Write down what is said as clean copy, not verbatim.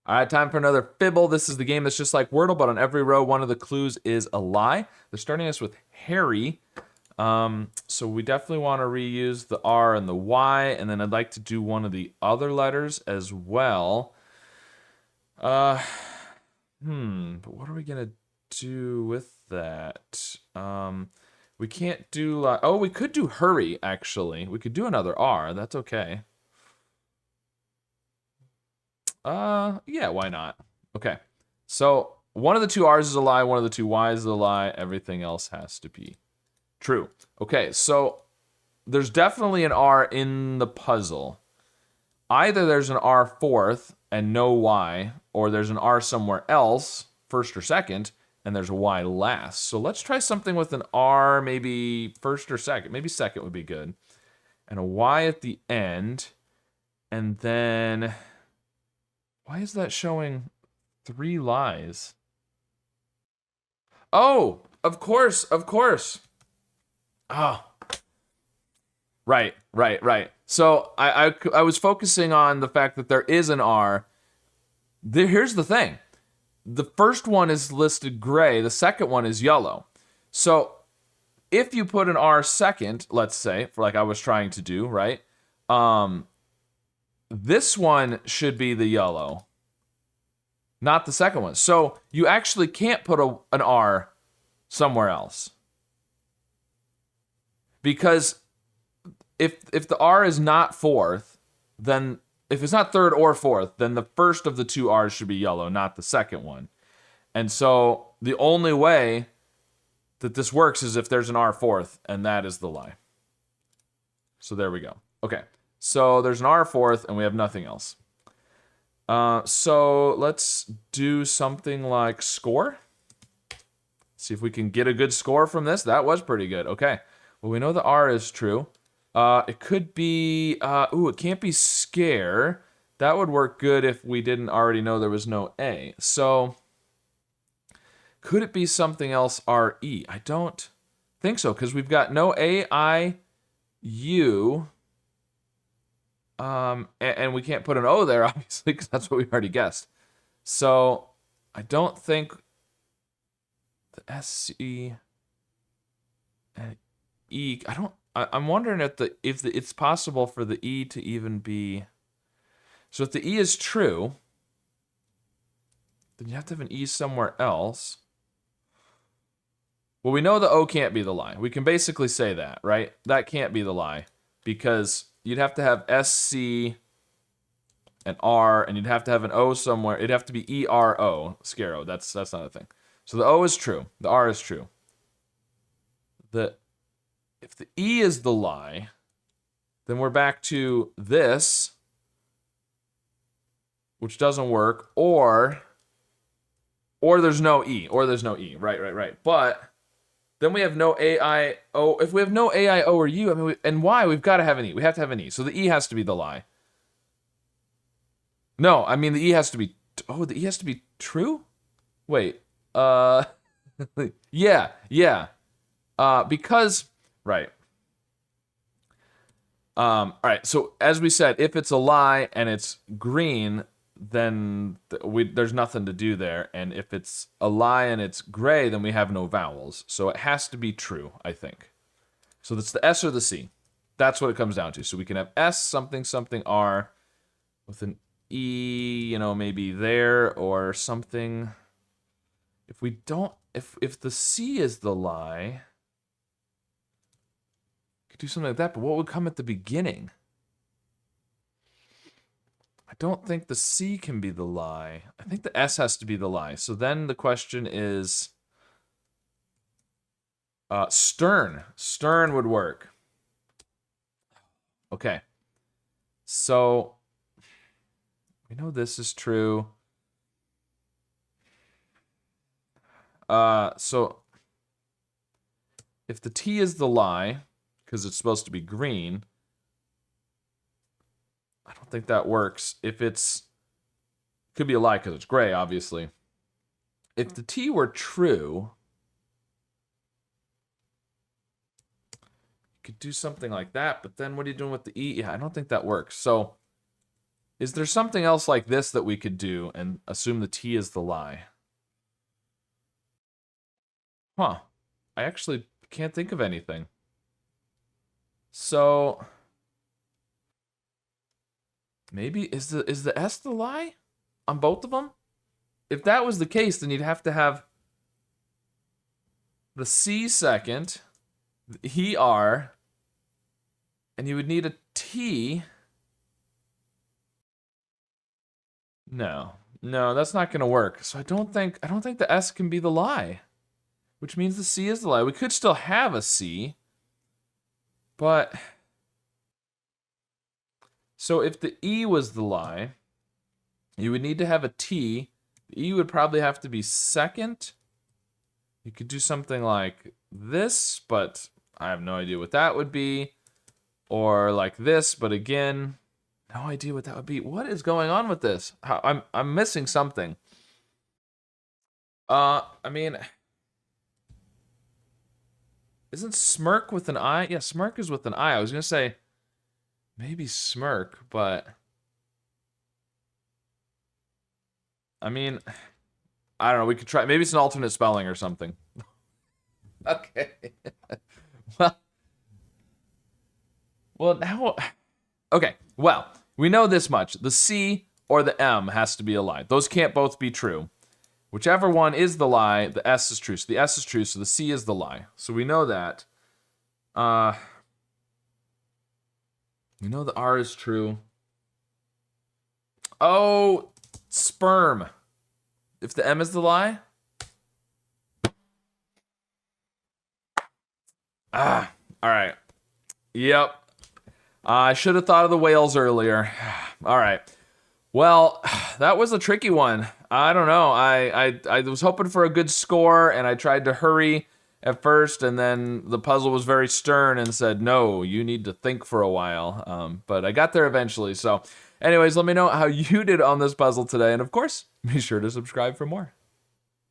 All right, time for another fibble. This is the game that's just like Wordle, but on every row, one of the clues is a lie. They're starting us with Harry. So we definitely want to reuse the R and the Y, and then I'd like to do one of the other letters as well. But what are we gonna do with that? We can't do like, oh, we could do hurry, actually. We could do another R, that's okay. Yeah, why not? Okay. So one of the two R's is a lie, one of the two Y's is a lie, everything else has to be true. Okay, so there's definitely an R in the puzzle. Either there's an R fourth and no Y, or there's an R somewhere else, first or second, and there's a Y last. So let's try something with an R, maybe first or second. Maybe second would be good. And a Y at the end. And then, why is that showing 3 lies? Oh, of course, of course. Oh, right. So I was focusing on the fact that there is an R. Here's the thing. The first one is listed gray. The second one is yellow. So if you put an R second, let's say, for like I was trying to do, right? This one should be the yellow, not the second one. So you actually can't put an R somewhere else. Because if the R is not fourth, then if it's not third or fourth, then the first of the two R's should be yellow, not the second one. And so the only way that this works is if there's an R fourth, and that is the lie. So there we go. Okay, so there's an R fourth, and we have nothing else. So let's do something like score. See if we can get a good score from this. That was pretty good. Okay, well, we know the R is true. It could be, it can't be scare. That would work good if we didn't already know there was no A. So, could it be something else R-E? I don't think so, because we've got no A, I, U, and we can't put an O there, obviously, because that's what we already guessed. So, I don't think the S-C and E, I'm wondering if it's possible for the E to even be. So if the E is true, then you have to have an E somewhere else. Well, we know the O can't be the lie. We can basically say that, right? That can't be the lie because you'd have to have SC and R, and you'd have to have an O somewhere. It'd have to be ERO, Scaro. That's not a thing. So the O is true. The R is true. If the E is the lie, then we're back to this, which doesn't work, or there's no E, right. But then we have no A, I, O. If we have no A, I, O, or U, I mean, and Y, we've got to have an E. We have to have an E. So the E has to be the lie. No, I mean, the E has to be, the E has to be true? Wait, yeah. Because, right. All right, so as we said, if it's a lie and it's green, then there's nothing to do there. And if it's a lie and it's gray, then we have no vowels. So it has to be true, I think. So that's the S or the C. That's what it comes down to. So we can have S something something R with an E, maybe there or something. If we don't, if the C is the lie, could do something like that, but what would come at the beginning? I don't think the C can be the lie. I think the S has to be the lie. So then the question is stern. Stern would work. Okay. So we know this is true. So if the T is the lie, because it's supposed to be green, I don't think that works. If it could be a lie because it's gray, obviously. If the T were true, you could do something like that, but then what are you doing with the E? Yeah, I don't think that works. So Is there something else like this that we could do and assume the T is the lie? Huh. I actually can't think of anything. So maybe is the S the lie on both of them? If that was the case, then you'd have to have the C second, the ER, and you would need a T. No, that's not gonna work. So I don't think the S can be the lie, which means the C is the lie. We could still have a C, but so if the E was the lie, you would need to have a T. The E would probably have to be second. You could do something like this, but I have no idea what that would be. Or like this, but again, no idea what that would be. What is going on with this? I'm missing something. I mean, isn't smirk with an I? Yeah, smirk is with an I. I was gonna say maybe smirk, but I mean, I don't know. We could try. Maybe it's an alternate spelling or something. Okay. Well, now. Okay. Well, we know this much. The C or the M has to be a lie. Those can't both be true. Whichever one is the lie, the S is true. So the S is true, so the C is the lie. So we know that. We know the R is true. Oh, sperm. If the M is the lie? All right. Yep. I should have thought of the whales earlier. All right. Well, that was a tricky one. I don't know. I was hoping for a good score, and I tried to hurry at first, and then the puzzle was very stern and said, no, you need to think for a while. But I got there eventually. So anyways, let me know how you did on this puzzle today. And of course, be sure to subscribe for more.